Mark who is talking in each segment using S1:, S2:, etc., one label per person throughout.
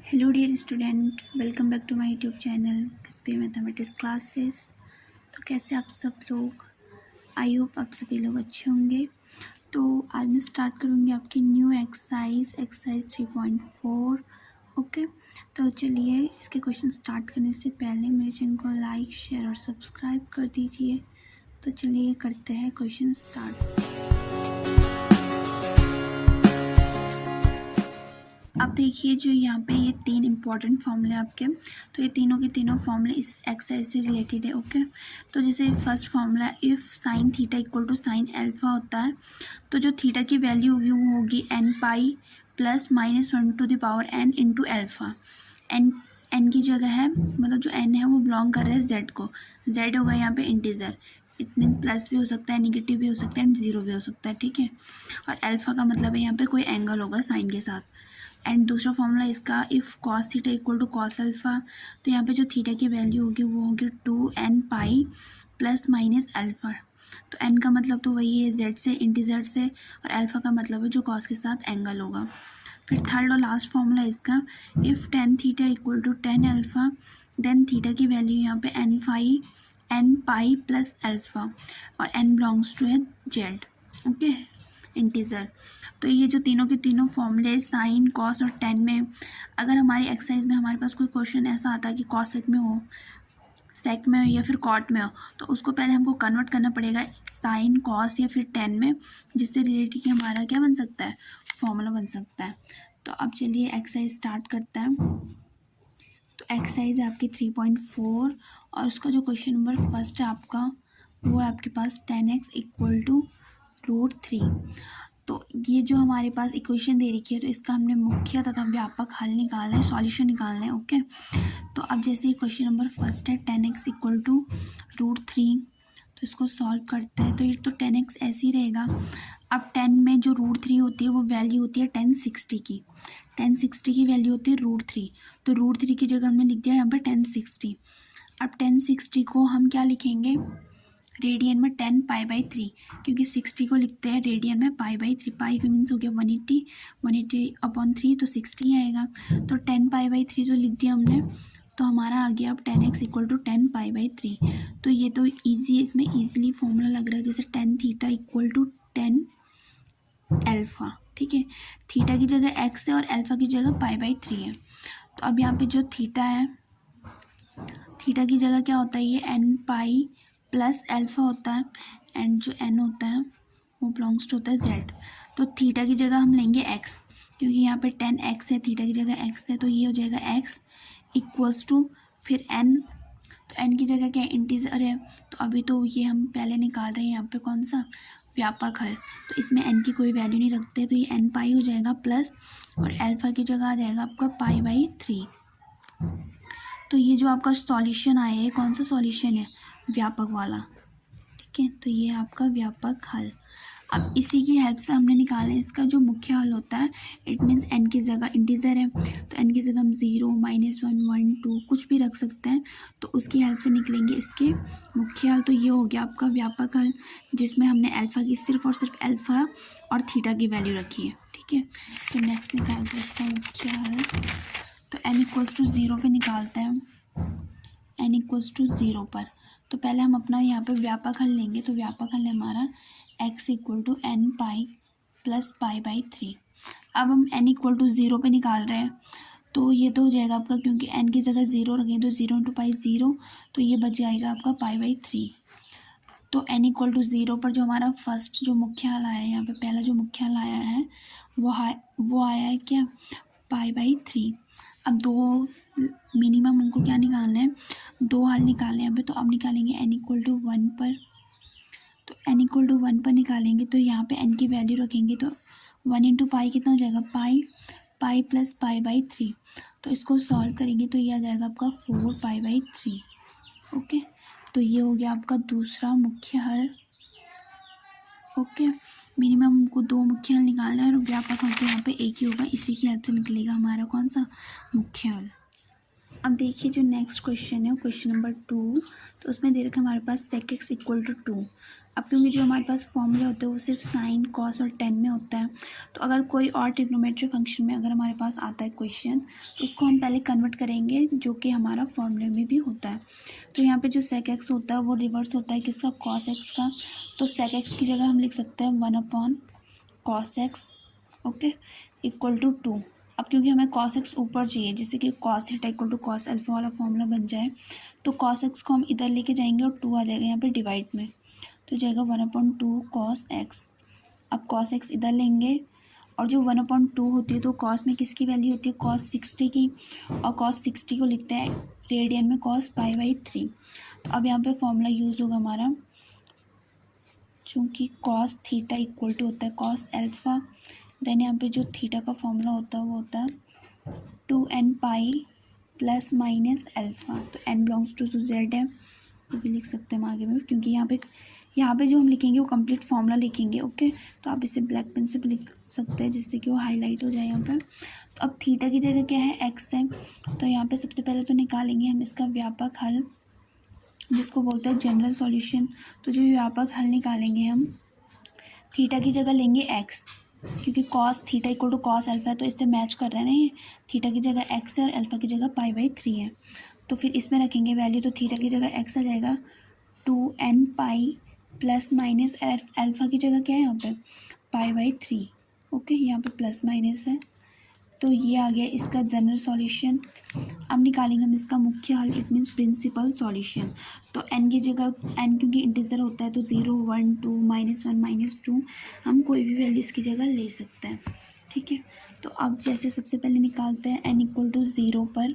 S1: Hello dear student, welcome back to my YouTube channel किस्पी mathematics classes. तो कैसे आप सब लोग? आई होप आप सभी लोग अच्छे होंगे। तो आज मैं स्टार्ट करूँगी आपकी न्यू एक्सरसाइज 3.4। ओके, तो चलिए इसके क्वेश्चन स्टार्ट करने से पहले मेरे चैनल को लाइक, शेयर और सब्सक्राइब कर दीजिए। तो चलिए करते हैं क्वेश्चन स्टार्ट। अब देखिए जो यहाँ पे ये तीन इंपॉर्टेंट फॉर्मूले आपके, तो ये तीनों के तीनों फॉर्मूले इस एक्सरसाइज से रिलेटेड है। ओके, तो जैसे first formula, if sine theta equal to sine alpha होता है, तो जो थीटा की वैल्यू होगी वो होगी n pi plus -1 to the power n into alpha. n की जगह है, मतलब जो n है वो बिलोंग कर रहा है z को। z होगा यहाँ पे इंटीजर, इट मीन्स प्लस भी हो सकता है, नेगेटिव भी हो सकता है एंड ज़ीरो भी हो सकता है। ठीक है, और अल्फा का मतलब है यहाँ पे कोई एंगल होगा साइन के साथ। एंड दूसरा फॉर्मूला इसका, if cos theta equal to cos alpha, तो यहाँ पे जो थीटा की वैल्यू होगी वो होगी 2n pi plus minus alpha. तो n का मतलब तो वही है z से, इंटीजर से, और अल्फ़ा का मतलब है जो कॉस के साथ एंगल होगा। फिर थर्ड और लास्ट फॉर्मूला इसका, if tan theta equal to tan alpha, then theta की वैल्यू यहाँ पे n पाई प्लस अल्फ़ा, और n बिलोंग्स टू है z। Okay, integer. तो ये जो तीनों के तीनों फॉर्मूले साइन, कॉस और टेन में, अगर हमारी एक्सरसाइज में हमारे पास कोई क्वेश्चन ऐसा आता है कि कॉसेक में हो, सेक में हो या फिर कॉट में हो, तो उसको पहले हमको कन्वर्ट करना पड़ेगा साइन, कॉस या फिर टेन में, जिससे रिलेटेड कि हमारा क्या बन सकता है, फॉर्मूला बन सकता है। तो अब चलिए एक्सरसाइज स्टार्ट करते हैं। तो एक्सरसाइज है आपकी 3.4 और उसका जो क्वेश्चन नंबर फर्स्ट है आपका, वो है आपके पास 10x इक्वल टू √3। तो ये जो हमारे पास इक्वेशन दे रखी है, तो इसका हमने मुख्य तथा व्यापक हल निकालना है, सॉल्यूशन निकालना है। ओके, तो अब जैसे क्वेश्चन नंबर फर्स्ट है 10x इक्वल टू √3, तो इसको सॉल्व करते हैं। तो ये तो 10x ऐसे ही रहेगा। अब 10 में जो √3 होती है वो वैल्यू होती है 1060 की। 1060 की वैल्यू होती है √3, तो √3 की जगह हमने लिख दिया यहाँ पे 1060। अब 1060 को हम क्या लिखेंगे, रेडियन में 10 पाई/3, क्योंकि 60 को लिखते हैं रेडियन में पाई/3। पाई का मीन्स हो गया 180/3, तो 60 आएगा। तो 10 पाई/3 तो लिख दिया हमने, तो हमारा आ गया अब 10x इक्वल टू 10 पाई/3। तो ये तो ईजी है, इसमें ईजिली फॉर्मूला लग रहा है, जैसे 10 थीटा इक्वल टू 10 अल्फ़ा। ठीक है, थीटा की जगह x है और अल्फ़ा की जगह पाई/3 है। तो अब यहाँ पे जो थीटा है, थीटा की जगह क्या होता है, ये n पाई प्लस अल्फ़ा होता है, एंड जो n होता है वो बिलोंग्स टू होता है z। तो थीटा की जगह हम लेंगे x, क्योंकि यहाँ पे 10x है, थीटा की जगह x है, तो ये हो जाएगा x इक्वल्स टू फिर n। तो n की जगह क्या है, इंटीजर है, तो अभी तो ये हम पहले निकाल रहे हैं यहाँ पे कौन सा, व्यापक हल। तो इसमें n की कोई वैल्यू नहीं रखते, तो ये n पाई हो जाएगा प्लस, और अल्फ़ा की जगह आ जाएगा आपका पाई/3। तो ये जो आपका सॉल्यूशन आया है, कौन सा सॉल्यूशन है, व्यापक वाला। ठीक है, तो ये आपका व्यापक हल। अब इसी की हेल्प से हमने निकाला है इसका जो मुख्य हल होता है। इट मीन्स n की जगह इंटीजर है, तो n की जगह हम 0, -1, 1, 2 कुछ भी रख सकते हैं, तो उसकी हेल्प से निकलेंगे इसके मुख्य हल। तो ये हो गया आपका व्यापक हल, जिसमें हमने अल्फ़ा की सिर्फ और सिर्फ अल्फ़ा और थीटा की वैल्यू रखी है। ठीक है, तो नेक्स्ट निकालते हैं इसका मुख्य हल। तो n इक्वल्स टू 0 पे निकालते हैं, n इक्वल्स टू 0 पर। तो पहले हम अपना यहाँ पे व्यापक हल लेंगे, तो व्यापक हल है हमारा x equal to n pi plus pi. अब हम n इक्वल टू 0 पे निकाल रहे हैं, तो ये तो हो जाएगा आपका, क्योंकि n की जगह 0 रखें तो 0 इंटू पाई 0, तो ये बच जाएगा आपका पाई/3। तो n इक्वल टू 0 पर जो हमारा फर्स्ट जो मुख्य हल आया है, यहाँ पे पहला जो मुख्य हल आया है वो आया है क्या, पाई/3। अब दो मिनिमम हमको क्या निकालना है, दो हल निकालने हैं यहाँ पे, तो अब निकालेंगे n इक्वल टू 1 पर। तो n इक्वल टू 1 पर निकालेंगे, तो यहाँ पे n की वैल्यू रखेंगे, तो 1 इंटू पाई कितना हो जाएगा, पाई प्लस पाई/3। तो इसको सॉल्व करेंगे तो ये आ जाएगा आपका 4 पाई/3। ओके, तो ये हो गया आपका दूसरा मुख्य हल। ओके, मिनिमम हमको दो मुख्य हल निकालना है, और व्यापक हल तो यहाँ पे एक ही होगा, इसी की हेल्प से निकलेगा हमारा कौन सा, मुख्य हल। अब देखिए जो नेक्स्ट क्वेश्चन है क्वेश्चन नंबर 2, तो उसमें दे रखा है हमारे पास sec x इक्वल टू 2। अब क्योंकि जो हमारे पास फॉर्मूला होता है वो सिर्फ साइन कॉस और टेन में होता है, तो अगर कोई और ट्रिग्नोमेट्री फंक्शन में अगर हमारे पास आता है क्वेश्चन, तो उसको हम पहले कन्वर्ट करेंगे जो कि हमारा फॉर्मूले में भी होता है। तो यहाँ पे जो sec x होता है वो रिवर्स होता है किसका, cos x का। तो sec x की जगह हम लिख सकते हैं 1/cos x, okay, equal to 2। अब क्योंकि हमें cos x ऊपर चाहिए, जैसे कि cos theta equal to cos alpha वाला फॉर्मूला बन जाए, तो cos x को हम इधर लेके जाएंगे और 2 आ जाएगा यहाँ पे डिवाइड में, तो जाएगा 1/2 cos x। अब cos x इधर लेंगे और जो 1/2 होती है तो cos में किसकी वैल्यू होती है, cos 60 की, और cos 60 को लिखते हैं रेडियन में cos π/3। तो अब यहाँ पे फॉर्मूला यूज़ होगा हमारा, चूँकि cos थीटा इक्वल टू होता है cos अल्फ़ा, देन यहाँ पे जो थीटा का फॉर्मूला होता है वो होता है 2n pi plus minus alpha. तो n बिलोंग्स टू z है, वो भी लिख सकते हैं हम आगे में, क्योंकि यहाँ पे जो हम लिखेंगे वो कंप्लीट फॉर्मूला लिखेंगे, ओके। तो आप इसे ब्लैक पेन से भी लिख सकते हैं जिससे कि वो हाईलाइट हो जाए यहाँ पे। तो अब थीटा की जगह क्या है, x है, तो यहाँ पे सबसे पहले तो निकालेंगे हम इसका व्यापक हल, जिसको बोलते हैं जनरल सॉल्यूशन। तो जो व्यापक हल निकालेंगे हम, थीटा की जगह लेंगे x, क्योंकि cos theta equal to cos alpha है, तो इससे मैच कर रहे हैं ना ये, थीटा की जगह x है और अल्फा की जगह π/3 है। तो फिर इसमें रखेंगे वैल्यू, तो थीटा की जगह x आ जाएगा 2n pi plus minus alpha की जगह क्या है यहाँ पे π/3, ओके, यहाँ पे प्लस माइनस है। तो ये आ गया इसका जनरल सॉल्यूशन। अब निकालेंगे हम इसका मुख्य हल, इट मीन्स प्रिंसिपल सॉल्यूशन। तो n की जगह, n क्योंकि इंटीजर होता है तो 0 1 2 -1 -2 हम कोई भी वैल्यू इसकी जगह ले सकते हैं, ठीक है। तो अब जैसे सबसे पहले निकालते हैं n इक्वल टू 0 पर,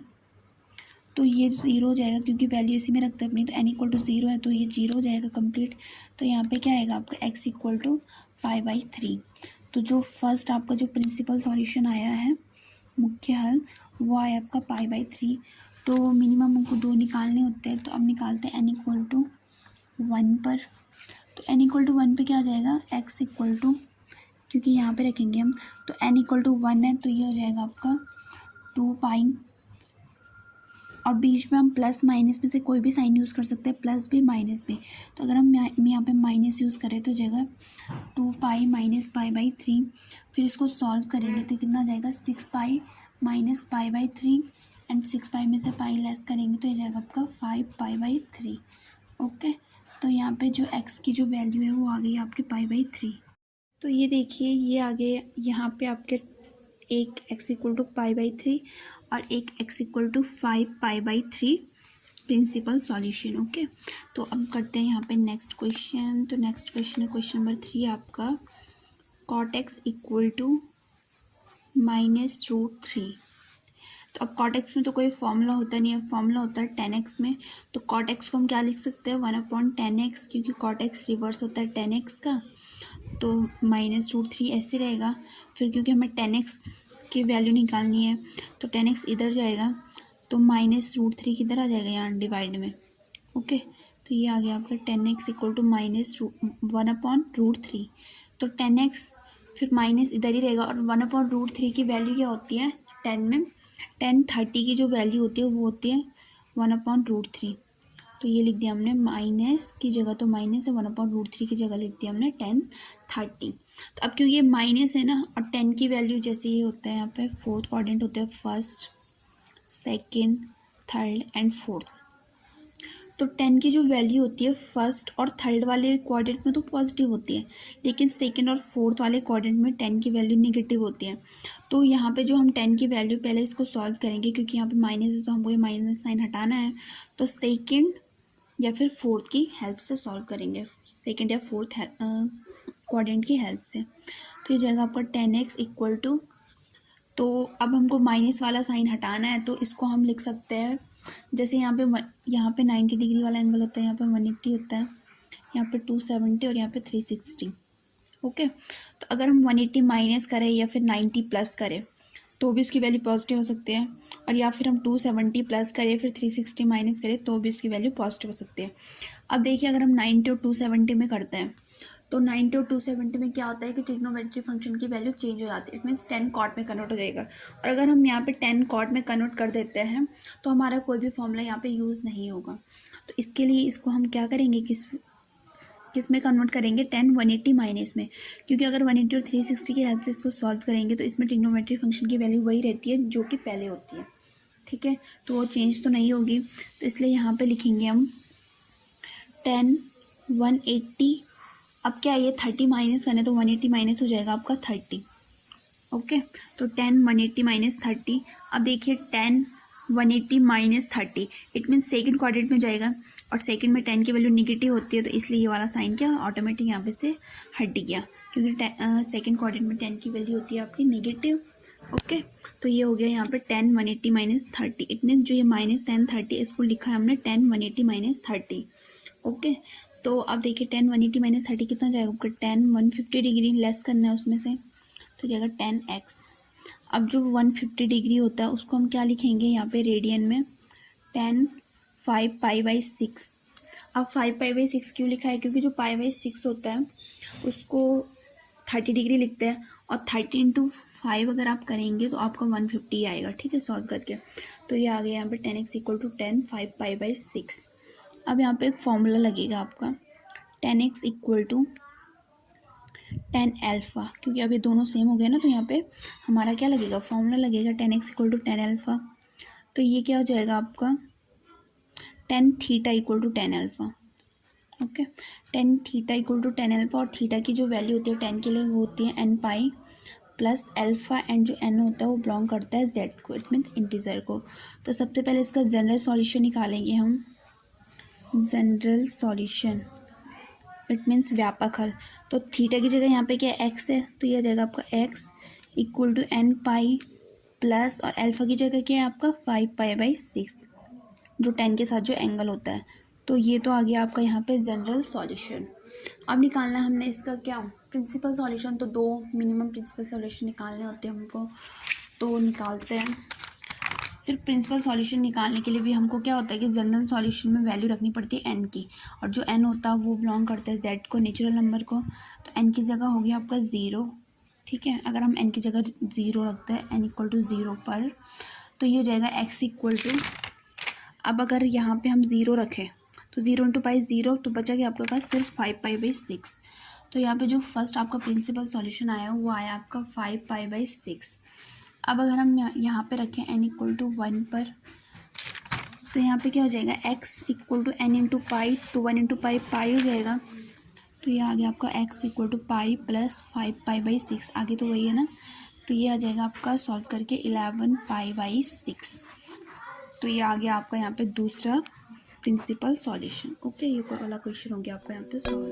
S1: तो ये 0 हो जाएगा क्योंकि वैल्यू इसी में रखते हैं अपनी, तो n इक्वल टू 0 है तो ये 0 हो जाएगा कंप्लीट। तो यहाँ पे क्या आएगा आपका x इक्वल टू π/3। तो जो फर्स्ट आपका जो प्रिंसिपल सॉल्यूशन आया है मुख्य हल, वो आया आपका π/3। तो मिनिमम हमको 2 निकालने होते हैं, तो अब निकालते हैं n इक्वल टू 1 पर। तो n इक्वल टू 1 पे क्या आ जाएगा, x इक्वल टू, क्योंकि यहाँ पे रखेंगे हम, तो n इक्वल टू 1 है तो ये हो जाएगा आपका 2 पाई, और बीच में हम प्लस माइनस में से कोई भी साइन यूज़ कर सकते हैं, प्लस भी माइनस भी। तो अगर हम यहाँ पे माइनस यूज़ करें तो जाएगा 2 पाई माइनस π/3। फिर इसको सॉल्व करेंगे तो कितना जाएगा 6 पाई माइनस π/3, एंड 6 पाई में से पाई लेस करेंगे तो ये जाएगा आपका 5 π/3, ओके। तो यहाँ पे जो x की जो वैल्यू है वो आ गई आपकी π/3। तो ये देखिए ये आ गए यहाँ पे आपके एक x इक्वल टू π/3 और एक x equal to 5 π/3 principal solution, okay. तो अब करते हैं यहाँ पे नेक्स्ट क्वेश्चन। तो नेक्स्ट क्वेश्चन है क्वेश्चन नंबर 3 आपका, cot x इक्वल टू -√3। तो अब cot x में तो कोई फॉर्मूला होता नहीं है, फॉर्मूला होता है tan x में। तो cot x को हम क्या लिख सकते हैं 1/tan x, क्योंकि cot x रिवर्स होता है tan x का, तो -√3 ऐसे रहेगा। फिर क्योंकि हमें tan x की वैल्यू निकालनी है तो tan x इधर जाएगा, तो -√3 किधर आ जाएगा यहाँ डिवाइड में, ओके। तो ये आ गया आपका tan x इक्वल टू -1/√3। तो tan x फिर माइनस इधर ही रहेगा, और 1/√3 की वैल्यू क्या होती है tan में, tan 30 की जो वैल्यू होती है वो होती है 1/√3। तो ये लिख दिया हमने माइनस की जगह, तो माइनस है 1/√3 की जगह लिख दिया हमने tan 30। तो अब क्योंकि ये माइनस है ना, और tan की वैल्यू जैसे ये होता है यहाँ पे फोर्थ क्वाड्रेंट होते हैं, first second third and fourth. तो tan की जो वैल्यू होती है फर्स्ट और थर्ड वाले क्वाड्रेंट में तो पॉजिटिव होती है, लेकिन सेकंड और फोर्थ वाले क्वाड्रेंट में tan की वैल्यू नेगेटिव होती है। तो यहाँ पे जो हम tan की वैल्यू पहले इसको सॉल्व करेंगे, क्योंकि यहाँ पे माइनस है तो हमको ये माइनस साइन हटाना है, तो सेकंड या फिर फोर्थ की हेल्प से सॉल्व करेंगे, सेकंड या फोर्थ क्वाड्रेंट की हेल्प से। तो ये जाएगा आपका tan x इक्वल टू, तो अब हमको माइनस वाला साइन हटाना है, तो इसको हम लिख सकते हैं जैसे यहाँ पे 90 डिग्री वाला एंगल होता है, यहाँ पे 180 होता है, यहाँ पे 270 और यहाँ पे 360, ओके। तो अगर हम 180 माइनस करें या फिर 90 प्लस करें तो भी इसकी वैल्यू पॉजिटिव हो सकती है, और या फिर हम 270 प्लस करें फिर 360 माइनस करें तो भी इसकी वैल्यू पॉजिटिव हो सकती है। अब देखिए अगर हम 90 और 270 में करते हैं तो 90 और 270 में क्या होता है कि ट्रिग्नोमेट्री फंक्शन की वैल्यू चेंज हो जाती है, इट मीन्स 10 कॉट में कन्वर्ट हो जाएगा। और अगर हम यहाँ पे 10 कॉट में कन्वर्ट कर देते हैं तो हमारा कोई भी फॉर्मूला यहाँ पे यूज़ नहीं होगा। तो इसके लिए इसको हम क्या करेंगे, किस में कन्वर्ट करेंगे, 10 180 माइनस में, क्योंकि अगर 180 और 360 की हेल्प से इसको सॉल्व करेंगे तो इसमें ट्रिग्नोमेट्री फंक्शन की वैल्यू वही रहती है जो कि पहले होती है, ठीक है। तो वो चेंज तो नहीं होगी, तो इसलिए यहाँ पे लिखेंगे हम 10 180। अब क्या ये 30 माइनस करना है तो 180 माइनस हो जाएगा आपका 30, ओके। तो 10 180 माइनस 30। अब देखिए 10 180 minus 30, it means second quadrant में जाएगा और सेकंड में 10 की वैल्यू निगेटिव होती है, तो इसलिए ये वाला साइन क्या ऑटोमेटिक यहाँ पे से हट गया, क्योंकि सेकंड क्वाड्रेंट में 10 की वैल्यू होती है आपकी निगेटिव, ओके। तो ये हो गया यहाँ पे 10 180 माइनस 30, इट मीन्स जो ये माइनस 10 30 इसको लिखा है हमने 10 180 माइनस 30, ओके। तो अब देखिए 10 180 माइनस 30 कितना जाएगा आपका, 10 150 डिग्री लेस करना है उसमें से, तो जाएगा 10x। अब जो 150 डिग्री होता है उसको हम क्या लिखेंगे यहाँ पे रेडियन में, 10 5 पाई/6। अब 5 पाई/6 क्यों लिखा है, क्योंकि जो पाई/6 होता है उसको 30 डिग्री लिखते हैं, और 30 इंटू 5 अगर आप करेंगे तो आपका 150 आएगा, ठीक है, सॉल्व करके। तो ये आ गया यहाँ पे 10x = 10 5 पाई/6। अब यहाँ पे एक फॉर्मूला लगेगा आपका 10x = 10 अल्फ़ा, क्योंकि अब ये दोनों सेम हो गए ना, तो यहाँ पे हमारा क्या लगेगा, फॉर्मूला लगेगा 10x = 10 अल्फ़ा। तो ये क्या हो जाएगा आपका 10 theta = 10 alpha, okay. 10 theta = 10 alpha, और थीटा की जो वैल्यू होती है 10 के लिए वो होती है n pi plus alpha, and जो n होता है वो बिलोंग करता है z को, इट मीन्स इंटीजर को। तो सबसे पहले इसका जनरल सॉल्यूशन निकालेंगे हम, जनरल सॉल्यूशन इट मीन्स व्यापक हल। तो थीटा की जगह यहाँ पे क्या x है, तो यह जाएगा आपका x = n पाई प्लस, और अल्फ़ा की जगह क्या है आपका 5 पाई/6, जो 10 के साथ जो एंगल होता है। तो ये तो आ गया आपका यहाँ पे जनरल सॉल्यूशन। अब निकालना है हमने इसका क्या, प्रिंसिपल सॉल्यूशन। तो 2 मिनिमम प्रिंसिपल सॉल्यूशन निकालने होते हैं हमको, तो निकालते हैं। सिर्फ प्रिंसिपल सॉल्यूशन निकालने के लिए भी हमको क्या होता है कि जनरल सॉल्यूशन में वैल्यू रखनी पड़ती है n की, और जो n होता है वो बिलोंग करता है z को, नेचुरल नंबर को। तो n की जगह हो गया आपका 0, ठीक है। अगर हम n की जगह 0 रखते हैं n = 0 पर, तो ये हो जाएगा x = अब अगर यहाँ पे हम 0 रखें तो 0 × पाई 0, तो बचा कि आपके पास सिर्फ 5 पाई/6। तो यहाँ पे जो फर्स्ट आपका प्रिंसिपल सॉल्यूशन आया वो आया आपका 5 पाई/6। अब अगर हम यहाँ पे रखें n = 1 पर, तो यहाँ पे क्या हो जाएगा x = n × पाई, तो 1 × पाई पाई हो जाएगा। तो ये आ गया आपका x = पाई प्लस 5 पाई/6, आगे तो वही है ना। तो ये आ जाएगा आपका सॉल्व करके 11 पाई/6। तो ये आ गया आपका यहाँ पे दूसरा प्रिंसिपल सॉल्यूशन, ओके। ये वाला क्वेश्चन हो गया आपका यहाँ पे सॉल्व।